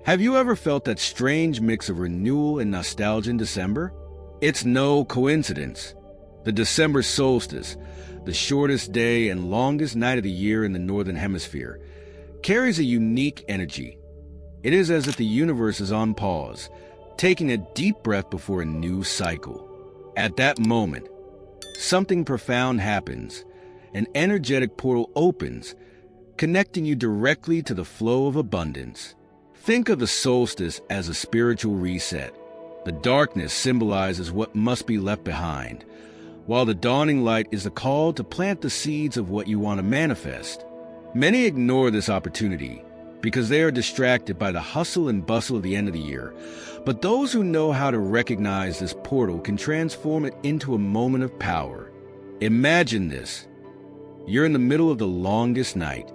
Have you ever felt that strange mix of renewal and nostalgia in December? It's no coincidence. The December solstice, the shortest day and longest night of the year in the Northern Hemisphere, carries a unique energy. It is as if the universe is on pause, taking a deep breath before a new cycle. At that moment, something profound happens. An energetic portal opens, connecting you directly to the flow of abundance. Think of the solstice as a spiritual reset. The darkness symbolizes what must be left behind, while the dawning light is a call to plant the seeds of what you want to manifest. Many ignore this opportunity because they are distracted by the hustle and bustle of the end of the year. But those who know how to recognize this portal can transform it into a moment of power. Imagine this. You're in the middle of the longest night.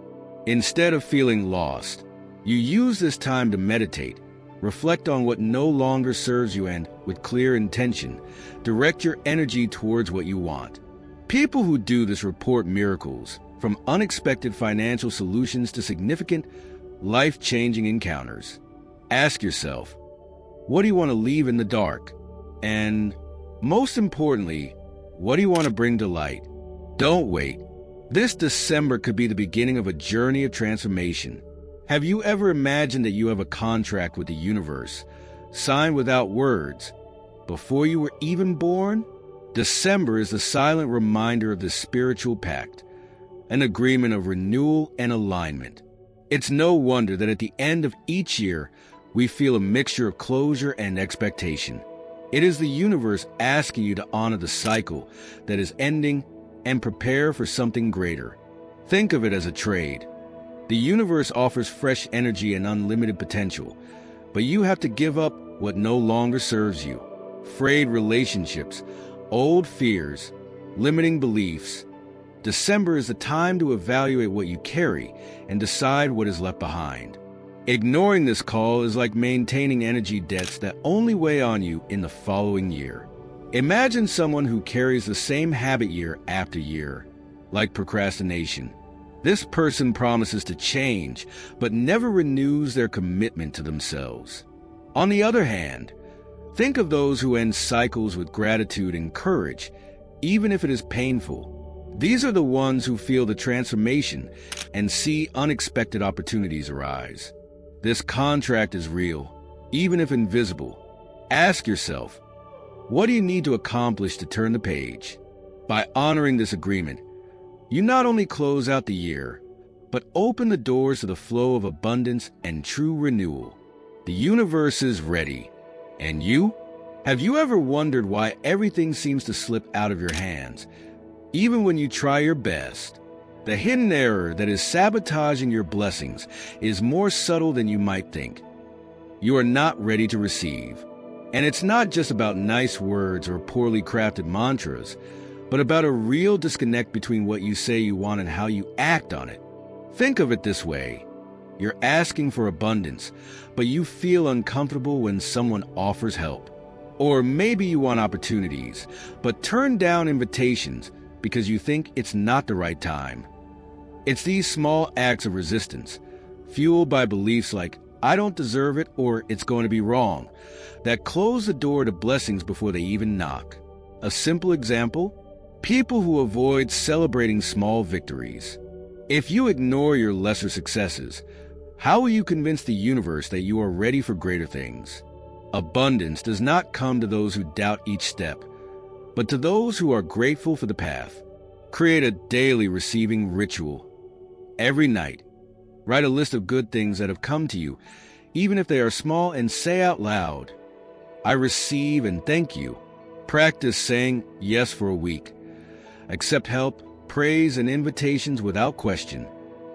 Instead of feeling lost, you use this time to meditate, reflect on what no longer serves you, and, with clear intention, direct your energy towards what you want. People who do this report miracles, from unexpected financial solutions to significant, life-changing encounters. Ask yourself, what do you want to leave in the dark? And, most importantly, what do you want to bring to light? Don't wait. This December could be the beginning of a journey of transformation. Have you ever imagined that you have a contract with the universe, signed without words, before you were even born? December is the silent reminder of this spiritual pact, an agreement of renewal and alignment. It's no wonder that at the end of each year, we feel a mixture of closure and expectation. It is the universe asking you to honor the cycle that is ending and prepare for something greater. Think of it as a trade. The universe offers fresh energy and unlimited potential, but you have to give up what no longer serves you. Frayed relationships, old fears, limiting beliefs. December is the time to evaluate what you carry and decide what is left behind. Ignoring this call is like maintaining energy debts that only weigh on you in the following year. Imagine someone who carries the same habit year after year, like procrastination. This person promises to change, but never renews their commitment to themselves. On the other hand, think of those who end cycles with gratitude and courage, even if it is painful. These are the ones who feel the transformation and see unexpected opportunities arise. This contract is real, even if invisible. Ask yourself, what do you need to accomplish to turn the page? By honoring this agreement, you not only close out the year, but open the doors to the flow of abundance and true renewal. The universe is ready. And you? Have you ever wondered why everything seems to slip out of your hands, even when you try your best? The hidden error that is sabotaging your blessings is more subtle than you might think. You are not ready to receive. And it's not just about nice words or poorly crafted mantras, but about a real disconnect between what you say you want and how you act on it. Think of it this way. You're asking for abundance, but you feel uncomfortable when someone offers help. Or maybe you want opportunities, but turn down invitations because you think it's not the right time. It's these small acts of resistance, fueled by beliefs like, I don't deserve it or it's going to be wrong, that close the door to blessings before they even knock. A simple example? People who avoid celebrating small victories. If you ignore your lesser successes, how will you convince the universe that you are ready for greater things? Abundance does not come to those who doubt each step, but to those who are grateful for the path. Create a daily receiving ritual. Every night, write a list of good things that have come to you, even if they are small, and say out loud, I receive and thank you. Practice saying yes for a week. Accept help, praise, and invitations without question.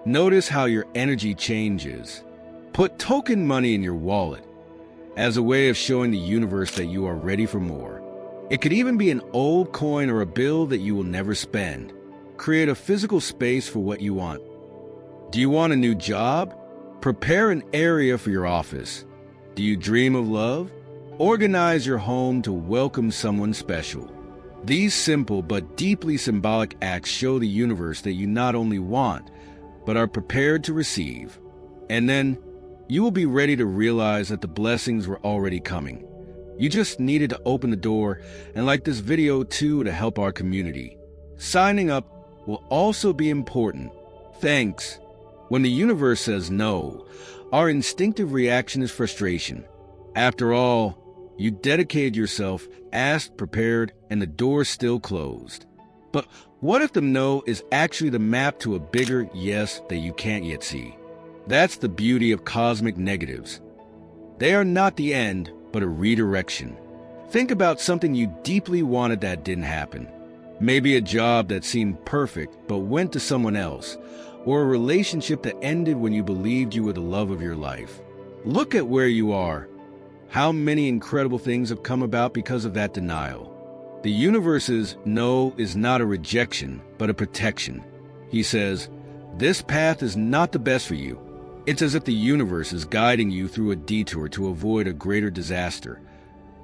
Notice how your energy changes. Put token money in your wallet as a way of showing the universe that you are ready for more. It could even be an old coin or a bill that you will never spend. Create a physical space for what you want. Do you want a new job? Prepare an area for your office. Do you dream of love? Organize your home to welcome someone special. These simple but deeply symbolic acts show the universe that you not only want, but are prepared to receive. And then, you will be ready to realize that the blessings were already coming. You just needed to open the door and like this video too to help our community. Signing up will also be important. Thanks. When the universe says no, our instinctive reaction is frustration. After all, you dedicated yourself, asked, prepared, and the door still closed. But what if the no is actually the map to a bigger yes that you can't yet see? That's the beauty of cosmic negatives. They are not the end, but a redirection. Think about something you deeply wanted that didn't happen. Maybe a job that seemed perfect but went to someone else, or a relationship that ended when you believed you were the love of your life. Look at where you are. How many incredible things have come about because of that denial? The universe's no is not a rejection, but a protection. He says, this path is not the best for you. It's as if the universe is guiding you through a detour to avoid a greater disaster,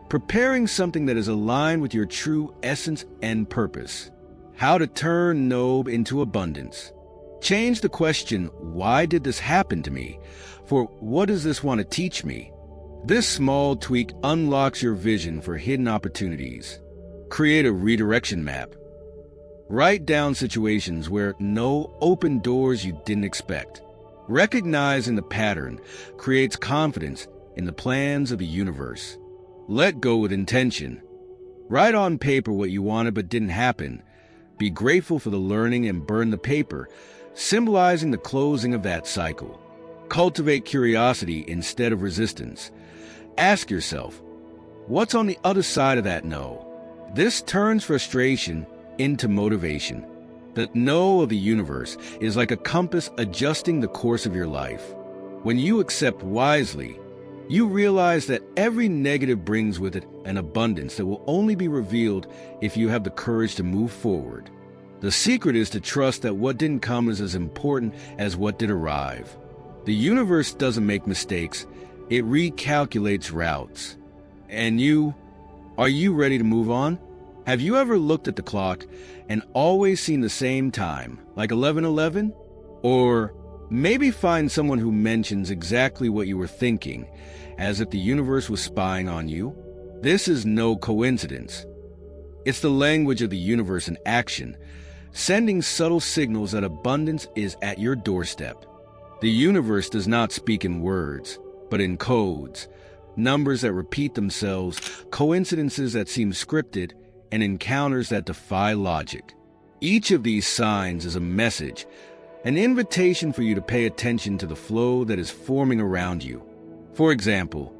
preparing something that is aligned with your true essence and purpose. How to turn no into abundance. Change the question, why did this happen to me? For what does this want to teach me? This small tweak unlocks your vision for hidden opportunities. Create a redirection map. Write down situations where no open doors you didn't expect. Recognizing the pattern creates confidence in the plans of the universe. Let go with intention. Write on paper what you wanted but didn't happen. Be grateful for the learning and burn the paper, symbolizing the closing of that cycle. Cultivate curiosity instead of resistance. Ask yourself, what's on the other side of that no? This turns frustration into motivation. The no of the universe is like a compass adjusting the course of your life. When you accept wisely, you realize that every negative brings with it an abundance that will only be revealed if you have the courage to move forward. The secret is to trust that what didn't come is as important as what did arrive. The universe doesn't make mistakes, it recalculates routes. And are you ready to move on? Have you ever looked at the clock and always seen the same time, like 11:11? Or maybe find someone who mentions exactly what you were thinking, as if the universe was spying on you? This is no coincidence. It's the language of the universe in action, sending subtle signals that abundance is at your doorstep. The universe does not speak in words, but in codes, numbers that repeat themselves, coincidences that seem scripted, and encounters that defy logic. Each of these signs is a message, an invitation for you to pay attention to the flow that is forming around you. For example,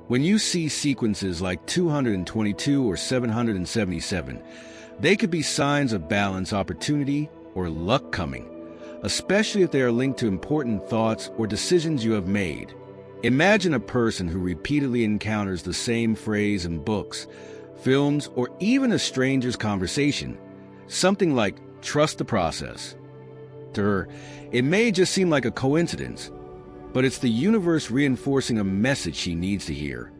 when you see sequences like 222 or 777, they could be signs of balance, opportunity, or luck coming, especially if they are linked to important thoughts or decisions you have made. Imagine a person who repeatedly encounters the same phrase in books, films, or even a stranger's conversation, something like, trust the process. To her, it may just seem like a coincidence, but it's the universe reinforcing a message she needs to hear.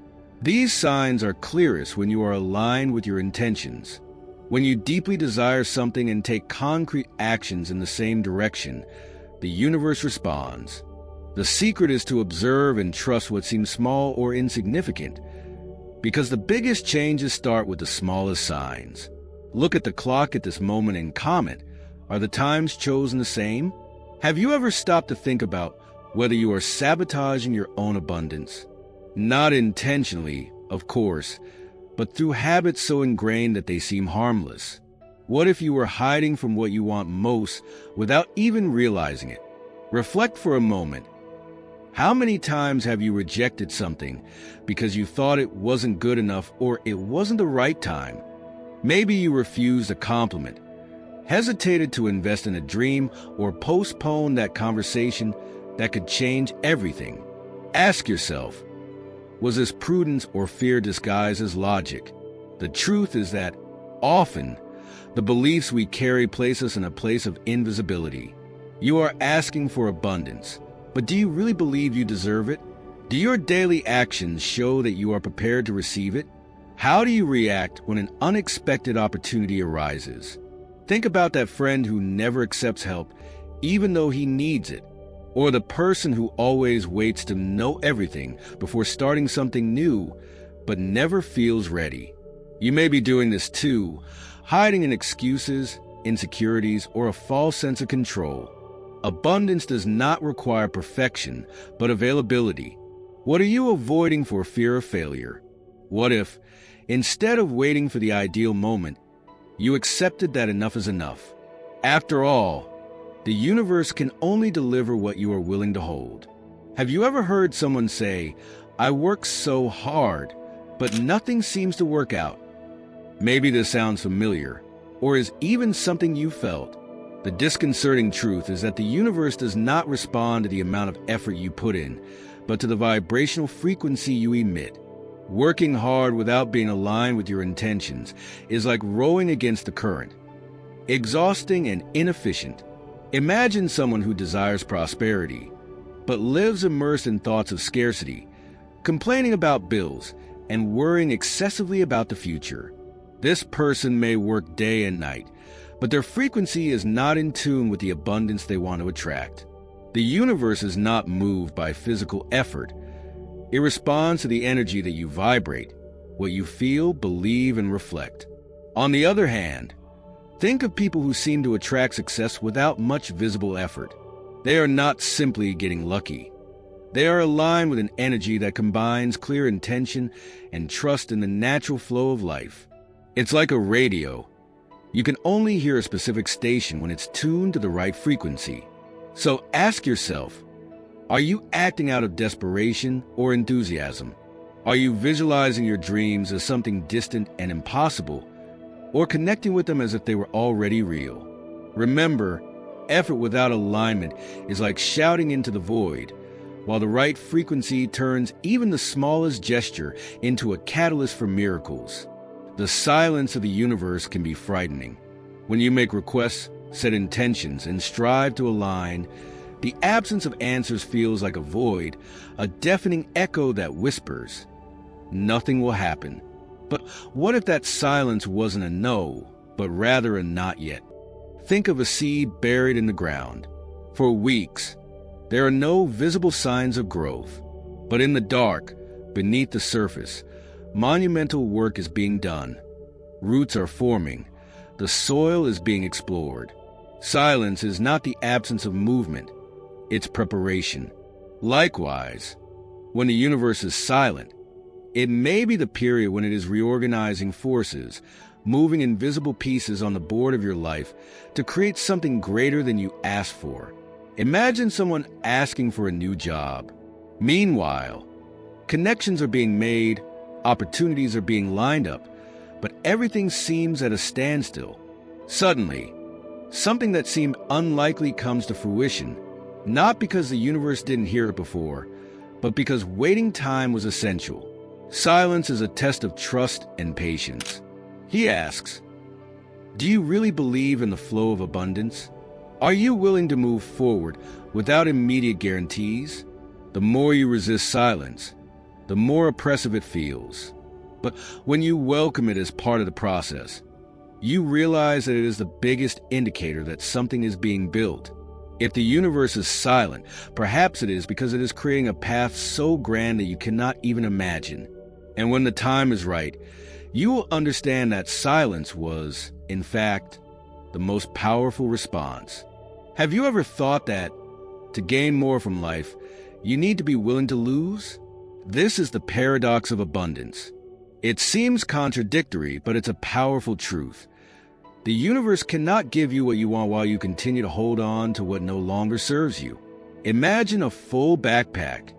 These signs are clearest when you are aligned with your intentions. When you deeply desire something and take concrete actions in the same direction, the universe responds. The secret is to observe and trust what seems small or insignificant, because the biggest changes start with the smallest signs. Look at the clock at this moment and comment, are the times chosen the same? Have you ever stopped to think about whether you are sabotaging your own abundance? Not intentionally, of course, but through habits so ingrained that they seem harmless. What if you were hiding from what you want most without even realizing it? Reflect for a moment. How many times have you rejected something because you thought it wasn't good enough or it wasn't the right time? Maybe you refused a compliment, hesitated to invest in a dream, or postponed that conversation that could change everything. Ask yourself, was this prudence or fear disguised as logic? The truth is that often the beliefs we carry place us in a place of invisibility. You are asking for abundance, but do you really believe you deserve it? Do your daily actions show that you are prepared to receive it? How do you react when an unexpected opportunity arises? Think about that friend who never accepts help, even though he needs it. Or the person who always waits to know everything before starting something new, but never feels ready. You may be doing this too, hiding in excuses, insecurities, or a false sense of control. Abundance does not require perfection, but availability. What are you avoiding for fear of failure? What if, instead of waiting for the ideal moment, you accepted that enough is enough? After all, the universe can only deliver what you are willing to hold. Have you ever heard someone say, "I work so hard, but nothing seems to work out"? Maybe this sounds familiar, or is even something you felt. The disconcerting truth is that the universe does not respond to the amount of effort you put in, but to the vibrational frequency you emit. Working hard without being aligned with your intentions is like rowing against the current, exhausting and inefficient. Imagine someone who desires prosperity, but lives immersed in thoughts of scarcity, complaining about bills, and worrying excessively about the future. This person may work day and night, but their frequency is not in tune with the abundance they want to attract. The universe is not moved by physical effort. It responds to the energy that you vibrate, what you feel, believe, and reflect. On the other hand, think of people who seem to attract success without much visible effort. They are not simply getting lucky. They are aligned with an energy that combines clear intention and trust in the natural flow of life. It's like a radio. You can only hear a specific station when it's tuned to the right frequency. So ask yourself, are you acting out of desperation or enthusiasm? Are you visualizing your dreams as something distant and impossible, or connecting with them as if they were already real? Remember, effort without alignment is like shouting into the void, while the right frequency turns even the smallest gesture into a catalyst for miracles. The silence of the universe can be frightening. When you make requests, set intentions, and strive to align, the absence of answers feels like a void, a deafening echo that whispers, "Nothing will happen." But what if that silence wasn't a no, but rather a not yet? Think of a seed buried in the ground. For weeks, there are no visible signs of growth. But in the dark, beneath the surface, monumental work is being done. Roots are forming. The soil is being explored. Silence is not the absence of movement. It's preparation. Likewise, when the universe is silent, it may be the period when it is reorganizing forces, moving invisible pieces on the board of your life to create something greater than you asked for. Imagine someone asking for a new job. Meanwhile, connections are being made, opportunities are being lined up, but everything seems at a standstill. Suddenly, something that seemed unlikely comes to fruition, not because the universe didn't hear it before, but because waiting time was essential. Silence is a test of trust and patience. He asks, do you really believe in the flow of abundance? Are you willing to move forward without immediate guarantees? The more you resist silence, the more oppressive it feels. But when you welcome it as part of the process, you realize that it is the biggest indicator that something is being built. If the universe is silent, perhaps it is because it is creating a path so grand that you cannot even imagine. And when the time is right, you will understand that silence was, in fact, the most powerful response. Have you ever thought that, to gain more from life, you need to be willing to lose? This is the paradox of abundance. It seems contradictory, but it's a powerful truth. The universe cannot give you what you want while you continue to hold on to what no longer serves you. Imagine a full backpack.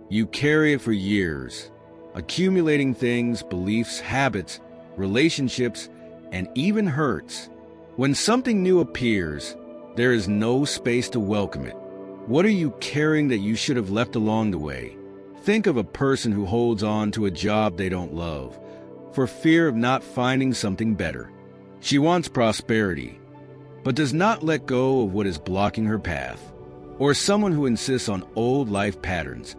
You carry it for years, accumulating things, beliefs, habits, relationships, and even hurts. When something new appears, there is no space to welcome it. What are you carrying that you should have left along the way? Think of a person who holds on to a job they don't love, for fear of not finding something better. She wants prosperity, but does not let go of what is blocking her path. Or someone who insists on old life patterns,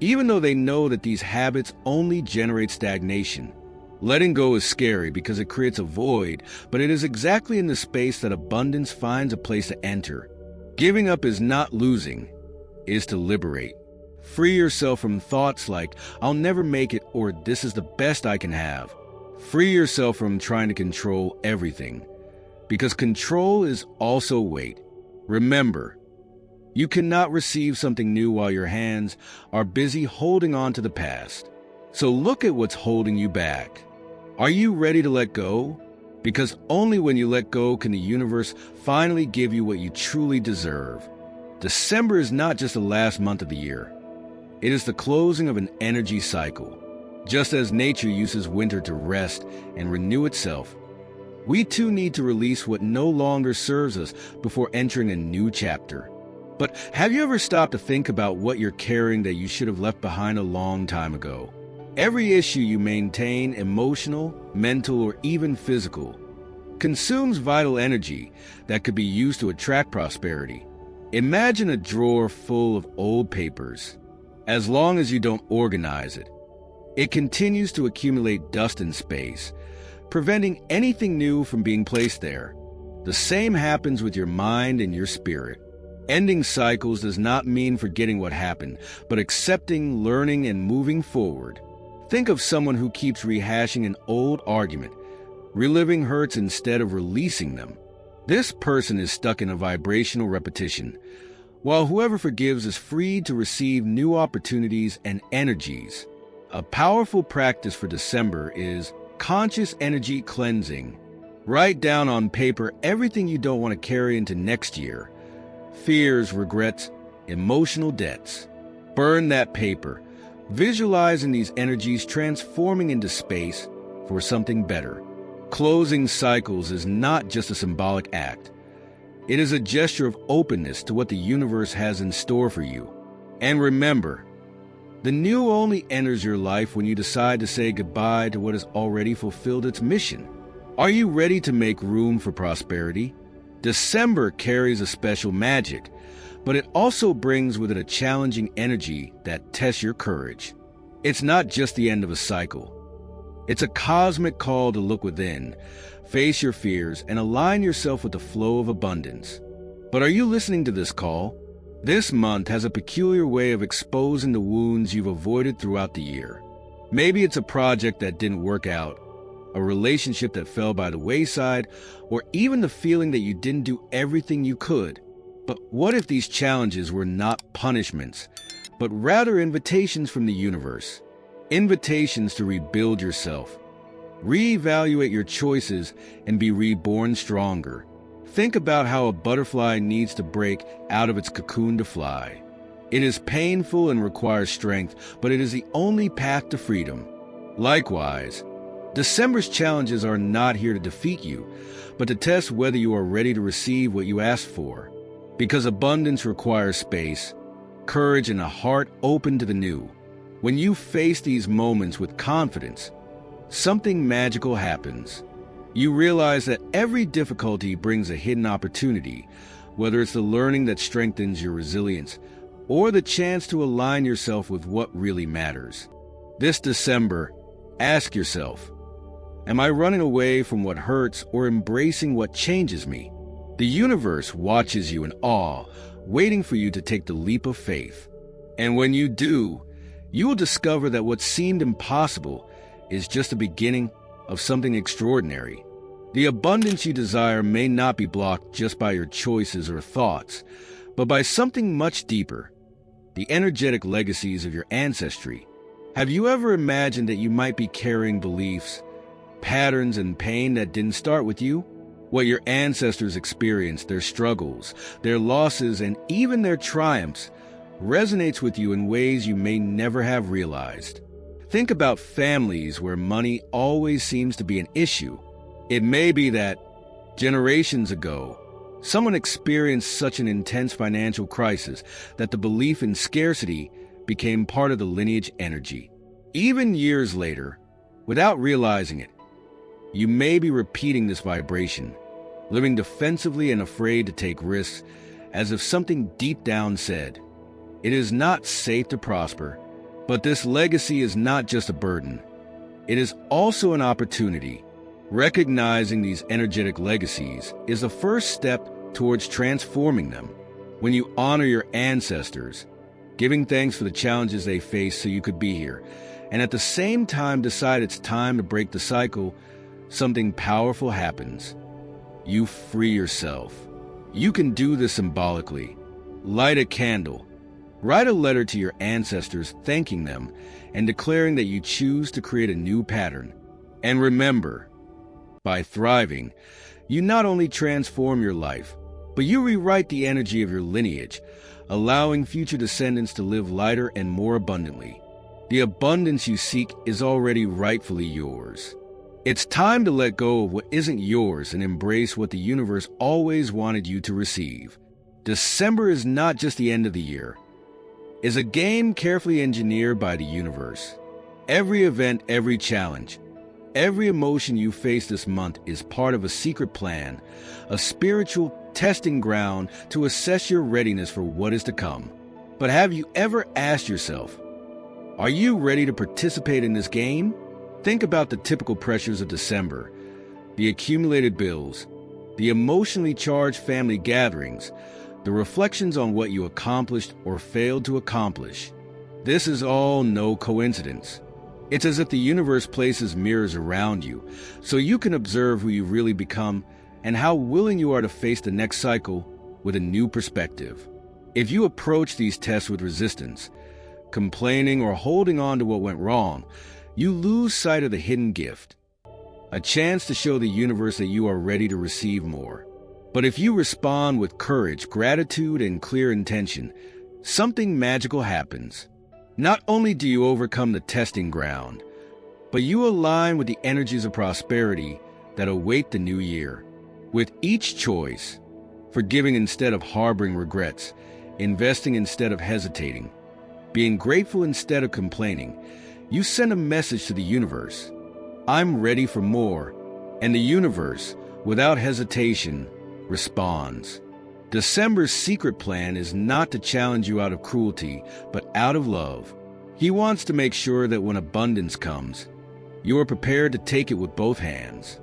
even though they know that these habits only generate stagnation. Letting go is scary because it creates a void, but it is exactly in the space that abundance finds a place to enter. Giving up is not losing. is to liberate. Free yourself from thoughts like, I'll never make it, or this is the best I can have. Free yourself from trying to control everything, because control is also weight. Remember, you cannot receive something new while your hands are busy holding on to the past. So look at what's holding you back. Are you ready to let go? Because only when you let go can the universe finally give you what you truly deserve. December is not just the last month of the year. It is the closing of an energy cycle. Just as nature uses winter to rest and renew itself, we too need to release what no longer serves us before entering a new chapter. But have you ever stopped to think about what you're carrying that you should have left behind a long time ago? Every issue you maintain, emotional, mental, or even physical, consumes vital energy that could be used to attract prosperity. Imagine a drawer full of old papers. As long as you don't organize it, it continues to accumulate dust in space, preventing anything new from being placed there. The same happens with your mind and your spirit. Ending cycles does not mean forgetting what happened, but accepting, learning, and moving forward. Think of someone who keeps rehashing an old argument, reliving hurts instead of releasing them. This person is stuck in a vibrational repetition, while whoever forgives is free to receive new opportunities and energies. A powerful practice for December is conscious energy cleansing. Write down on paper everything you don't want to carry into next year. Fears, regrets, emotional debts. Burn that paper, visualizing these energies transforming into space for something better. Closing cycles is not just a symbolic act. It is a gesture of openness to what the universe has in store for you. And remember, the new only enters your life when you decide to say goodbye to what has already fulfilled its mission. Are you ready to make room for prosperity? December carries a special magic, but it also brings with it a challenging energy that tests your courage. It's not just the end of a cycle. It's a cosmic call to look within, face your fears, and align yourself with the flow of abundance. But are you listening to this call? This month has a peculiar way of exposing the wounds you've avoided throughout the year. Maybe it's a project that didn't work out, a relationship that fell by the wayside, or even the feeling that you didn't do everything you could. But what if these challenges were not punishments, but rather invitations from the universe? Invitations to rebuild yourself, reevaluate your choices, and be reborn stronger. Think about how a butterfly needs to break out of its cocoon to fly. It is painful and requires strength, but it is the only path to freedom. Likewise, December's challenges are not here to defeat you, but to test whether you are ready to receive what you asked for. Because abundance requires space, courage, and a heart open to the new. When you face these moments with confidence, something magical happens. You realize that every difficulty brings a hidden opportunity, whether it's the learning that strengthens your resilience or the chance to align yourself with what really matters. This December, ask yourself, am I running away from what hurts or embracing what changes me? The universe watches you in awe, waiting for you to take the leap of faith. And when you do, you will discover that what seemed impossible is just the beginning of something extraordinary. The abundance you desire may not be blocked just by your choices or thoughts, but by something much deeper, the energetic legacies of your ancestry. Have you ever imagined that you might be carrying beliefs, patterns, and pain that didn't start with you? What your ancestors experienced, their struggles, their losses, and even their triumphs resonates with you in ways you may never have realized. Think about families where money always seems to be an issue. It may be that, generations ago, someone experienced such an intense financial crisis that the belief in scarcity became part of the lineage energy. Even years later, without realizing it, you may be repeating this vibration, living defensively and afraid to take risks, as if something deep down said, it is not safe to prosper. But this legacy is not just a burden. It is also an opportunity. Recognizing these energetic legacies is the first step towards transforming them. When you honor your ancestors, giving thanks for the challenges they face so you could be here, and at the same time decide it's time to break the cycle, something powerful happens. You free yourself. You can do this symbolically. Light a candle. Write a letter to your ancestors thanking them and declaring that you choose to create a new pattern. And remember, by thriving, you not only transform your life, but you rewrite the energy of your lineage, allowing future descendants to live lighter and more abundantly. The abundance you seek is already rightfully yours. It's time to let go of what isn't yours and embrace what the universe always wanted you to receive. December is not just the end of the year. It's a game carefully engineered by the universe. Every event, every challenge, every emotion you face this month is part of a secret plan, a spiritual testing ground to assess your readiness for what is to come. But have you ever asked yourself, are you ready to participate in this game? Think about the typical pressures of December, the accumulated bills, the emotionally charged family gatherings, the reflections on what you accomplished or failed to accomplish. This is all no coincidence. It's as if the universe places mirrors around you so you can observe who you really become and how willing you are to face the next cycle with a new perspective. If you approach these tests with resistance, complaining or holding on to what went wrong, you lose sight of the hidden gift, a chance to show the universe that you are ready to receive more. But if you respond with courage, gratitude, and clear intention, something magical happens. Not only do you overcome the testing ground, but you align with the energies of prosperity that await the new year. With each choice, forgiving instead of harboring regrets, investing instead of hesitating, being grateful instead of complaining, you send a message to the universe. I'm ready for more. And the universe, without hesitation, responds. December's secret plan is not to challenge you out of cruelty, but out of love. He wants to make sure that when abundance comes, you are prepared to take it with both hands.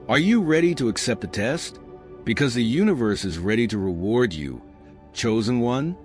Are you ready to accept the test? Because the universe is ready to reward you, chosen one.